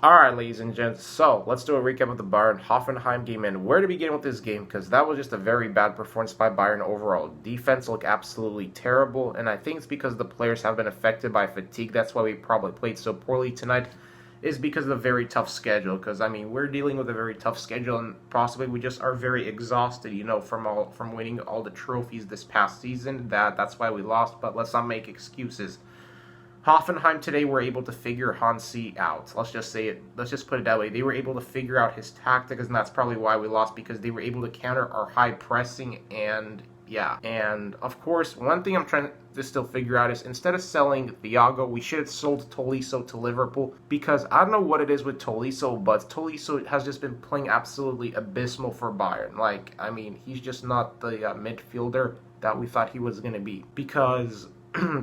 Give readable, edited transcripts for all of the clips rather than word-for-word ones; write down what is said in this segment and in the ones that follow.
Alright, ladies and gents, so let's do a recap of the Bayern Hoffenheim game and where to begin with this game, because that was just a very bad performance by Bayern overall. Defense looked absolutely terrible, and I think it's because the players have been affected by fatigue. That's why we probably played so poorly tonight, is because of the very tough schedule. Because, I mean, we're dealing with a very tough schedule, and possibly we just are very exhausted, from winning all the trophies this past season. That's why we lost, but let's not make excuses. Hoffenheim today were able to figure Hansi out. Let's just say it. Let's just put it that way. They were able to figure out his tactics, and that's probably why we lost, because they were able to counter our high pressing. And yeah, and of course, one thing I'm trying to still figure out is, instead of selling Thiago, we should have sold Tolisso to Liverpool, because I don't know what it is with Tolisso, but Tolisso has just been playing absolutely abysmal for Bayern. Like, I mean, he's just not the midfielder that we thought he was going to be, because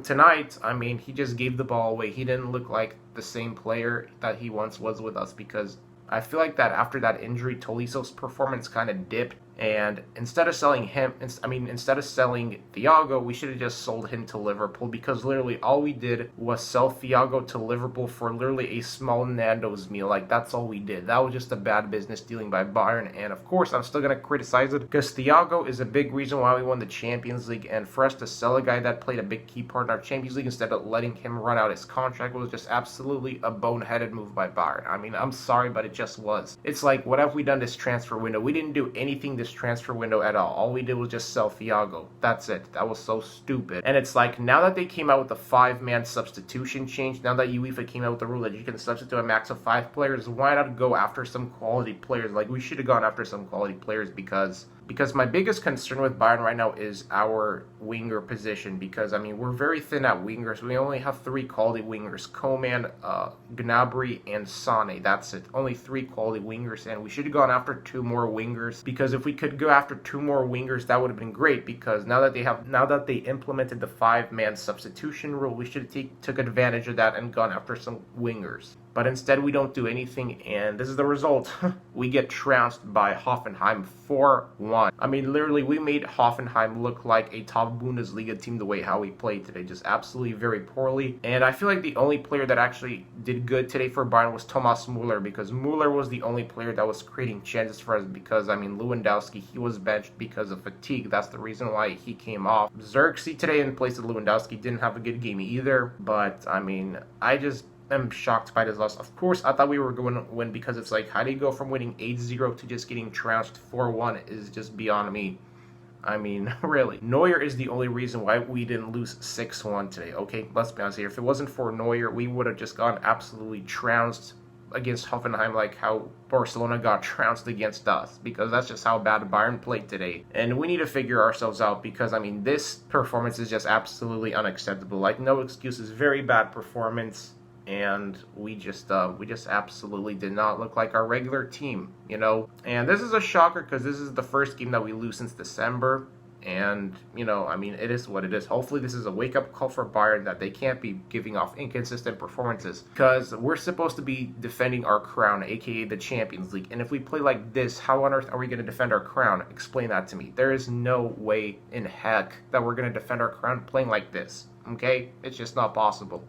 tonight, I mean, he just gave the ball away. He didn't look like the same player that he once was with us, because I feel like that after that injury, Tolisso's performance kind of dipped. And instead of selling Thiago, we should have just sold him to Liverpool, because literally all we did was sell Thiago to Liverpool for literally a small Nando's meal. Like, that's all we did. That was just a bad business dealing by Bayern. And of course, I'm still going to criticize it, because Thiago is a big reason why we won the Champions League. And for us to sell a guy that played a big key part in our Champions League instead of letting him run out his contract was just absolutely a boneheaded move by Bayern. I mean, I'm sorry, but it just was. It's like, what have we done this transfer window? We didn't do anything this transfer window at all we did was just sell Thiago. That's it. That was so stupid. And it's like, now that they came out with the 5-man substitution change, now that UEFA came out with the rule that you can substitute a max of 5 players, why not go after some quality players? Like, we should have gone after some quality players, because my biggest concern with Bayern right now is our winger position, because, I mean, we're very thin at wingers. We only have 3 quality wingers: Coman, Gnabry, and Sane. That's it. Only 3 quality wingers, and we should have gone after 2 more wingers, because if we could go after 2 more wingers, that would have been great, because now that they implemented the 5-man substitution rule, we should have took advantage of that and gone after some wingers. But instead, we don't do anything, and this is the result. We get trounced by Hoffenheim 4-1. I mean, literally, we made Hoffenheim look like a top Bundesliga team the way how we played today. Just absolutely very poorly. And I feel like the only player that actually did good today for Bayern was Thomas Müller, because Müller was the only player that was creating chances for us, because, I mean, Lewandowski, he was benched because of fatigue. That's the reason why he came off. Xerxes today in place of Lewandowski didn't have a good game either. But, I mean, I'm shocked by this loss. Of course, I thought we were going to win, because it's like, how do you go from winning 8-0 to just getting trounced 4-1 is just beyond me. I mean, really. Neuer is the only reason why we didn't lose 6-1 today. Okay, let's be honest here. If it wasn't for Neuer, we would have just gone absolutely trounced against Hoffenheim, like how Barcelona got trounced against us, because that's just how bad Bayern played today. And we need to figure ourselves out, because, I mean, this performance is just absolutely unacceptable. Like, no excuses. Very bad performance. And we just absolutely did not look like our regular team, And this is a shocker, because this is the first game that we lose since December. And, I mean, it is what it is. Hopefully this is a wake-up call for Bayern, that they can't be giving off inconsistent performances, because we're supposed to be defending our crown, aka the Champions League. And if we play like this, how on earth are we going to defend our crown? Explain that to me. There is no way in heck that we're going to defend our crown playing like this. Okay? It's just not possible.